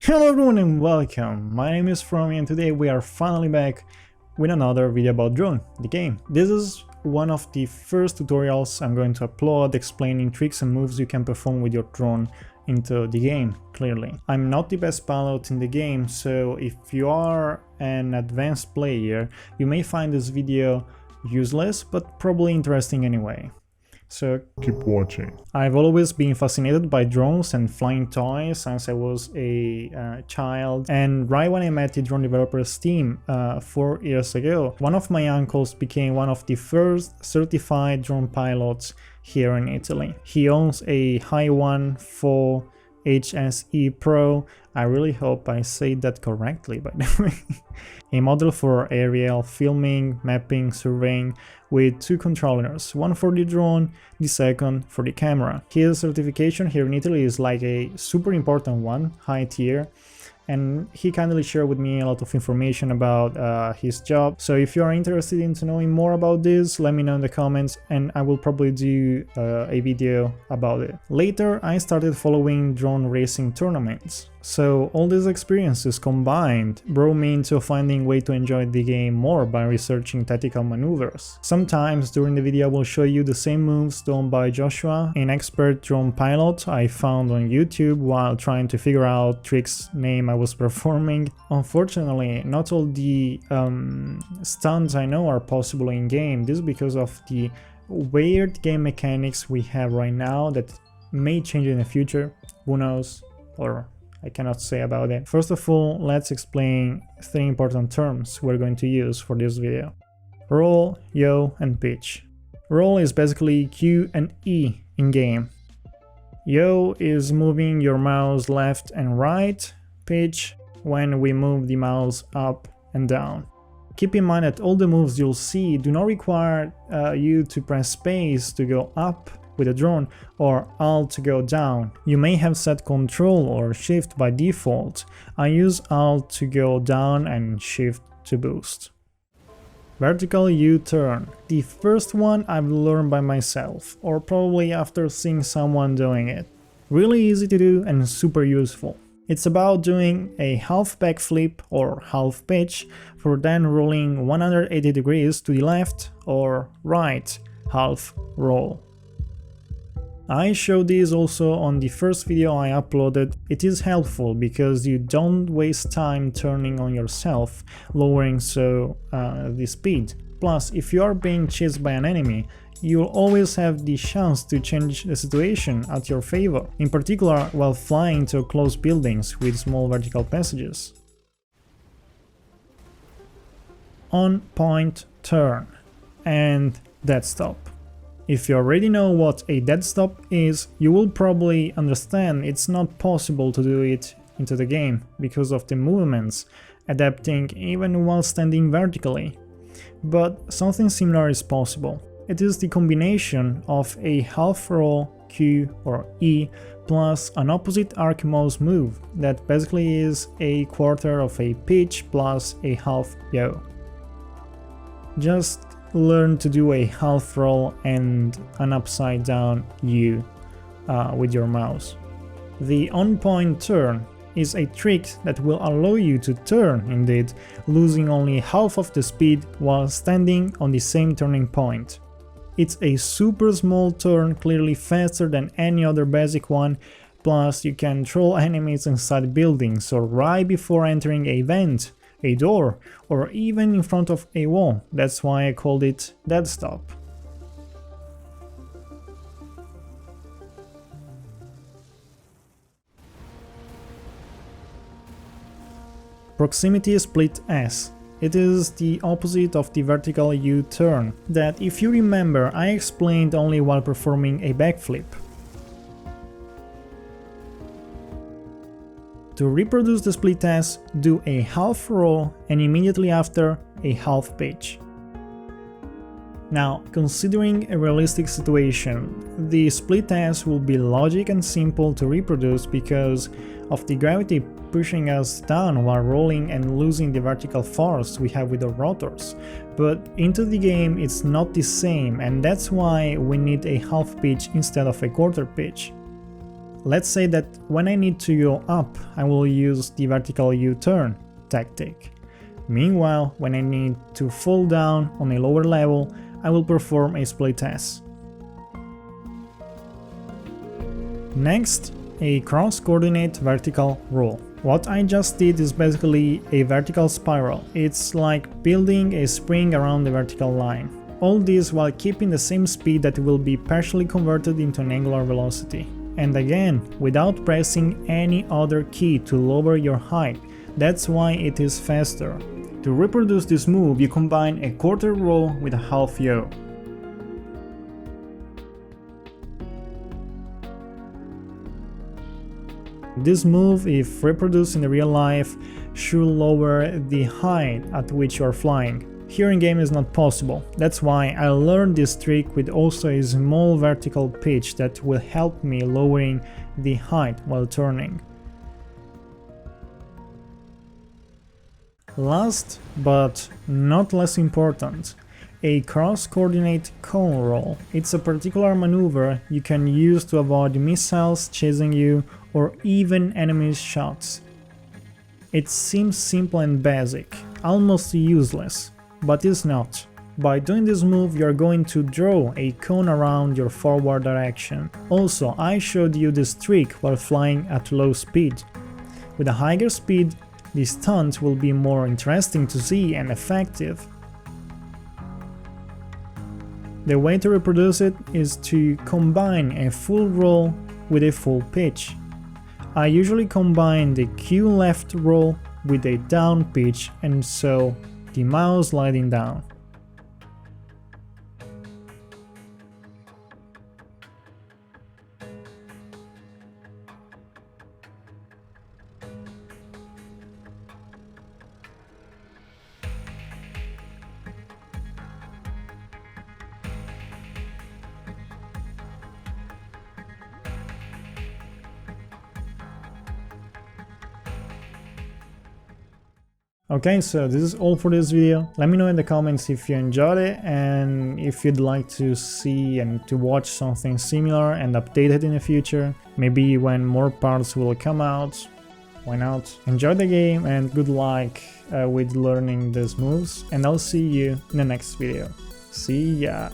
Hello everyone and welcome, my name is Frommy and today we are finally back with another video about drone, the game. This is one of the first tutorials I'm going to upload explaining tricks and moves you can perform with your drone into the game, clearly. I'm not the best pilot in the game, so if you are an advanced player, you may find this video useless, but probably interesting anyway. So keep watching. I've always been fascinated by drones and flying toys since I was a child, and right when I met the drone developers team 4 years ago, one of my uncles became one of the first certified drone pilots here in Italy. He owns a Hi-1 4 HSE Pro. I really hope I said that correctly, by the way. A model for aerial filming, mapping, surveying, with 2 controllers, one for the drone, the second for the camera. His certification here in Italy is like a super important one, high tier, and he kindly shared with me a lot of information about his job. So if you are interested in knowing more about this, let me know in the comments and I will probably do a video about it. Later I started following drone racing tournaments. So all these experiences combined brought me into finding a way to enjoy the game more by researching tactical maneuvers. Sometimes during the video I will show you the same moves done by Joshua, an expert drone pilot I found on YouTube while trying to figure out tricks name I was performing. Unfortunately, not all the stunts I know are possible in game. This is because of the weird game mechanics we have right now that may change in the future. Who knows? Or I cannot say about it. First of all, let's explain 3 important terms we're going to use for this video. Roll, yaw, and pitch. Roll is basically Q and E in game. Yaw is moving your mouse left and right. Pitch when we move the mouse up and down. Keep in mind that all the moves you'll see do not require you to press space to go up with a drone or Alt to go down. You may have set Control or Shift by default. I use Alt to go down and Shift to boost. Vertical U-turn. The first one I've learned by myself, or probably after seeing someone doing it. Really easy to do and super useful. It's about doing a half backflip or half pitch for then rolling 180 degrees to the left or right, half roll. I showed this also on the first video I uploaded. It is helpful because you don't waste time turning on yourself, lowering the speed. Plus, if you are being chased by an enemy, you'll always have the chance to change the situation at your favor, in particular while flying to close buildings with small vertical passages. On point turn and dead stop. If you already know what a dead stop is, you will probably understand it's not possible to do it into the game because of the movements, adapting even while standing vertically. But something similar is possible. It is the combination of a half roll, Q or E, plus an opposite arc mouse move that basically is a quarter of a pitch plus a half yaw. Just learn to do a half roll and an upside down U with your mouse. The on-point turn is a trick that will allow you to turn, indeed, losing only half of the speed while standing on the same turning point. It's a super small turn, clearly faster than any other basic one, plus you can troll enemies inside buildings or right before entering a vent, a door, or even in front of a wall. That's why I called it dead stop. Proximity split S. It is the opposite of the vertical U-turn that, if you remember, I explained only while performing a backflip. To reproduce the split S, do a half roll and immediately after a half pitch. Now, considering a realistic situation, the split S will be logic and simple to reproduce because of the gravity pushing us down while rolling and losing the vertical force we have with the rotors. But into the game it's not the same, and that's why we need a half pitch instead of a quarter pitch. let's say that when I need to go up, I will use the vertical U-turn tactic. Meanwhile, when I need to fall down on a lower level, I will perform a split S. Next, a cross-coordinate vertical roll. What I just did is basically a vertical spiral. It's like building a spring around the vertical line. All this while keeping the same speed that will be partially converted into an angular velocity. And again, without pressing any other key to lower your height. That's why it is faster. To reproduce this move, you combine a quarter roll with a half yaw. This move, if reproduced in real life, should lower the height at which you are flying. Here in game is not possible, that's why I learned this trick with also a small vertical pitch that will help me lowering the height while turning. Last but not less important, a cross-coordinate cone roll. It's a particular maneuver you can use to avoid missiles chasing you or even enemies' shots. It seems simple and basic, almost useless, but it's not. By doing this move, you're going to draw a cone around your forward direction. Also, I showed you this trick while flying at low speed. With a higher speed, the stunt will be more interesting to see and effective. The way to reproduce it is to combine a full roll with a full pitch. I usually combine the Q left roll with a down pitch and so the mouse sliding down. Okay, so this is all for this video. Let me know in the comments if you enjoyed it and if you'd like to see and to watch something similar and updated in the future. Maybe when more parts will come out, why not? Enjoy the game and good luck with learning these moves, and I'll see you in the next video. See ya!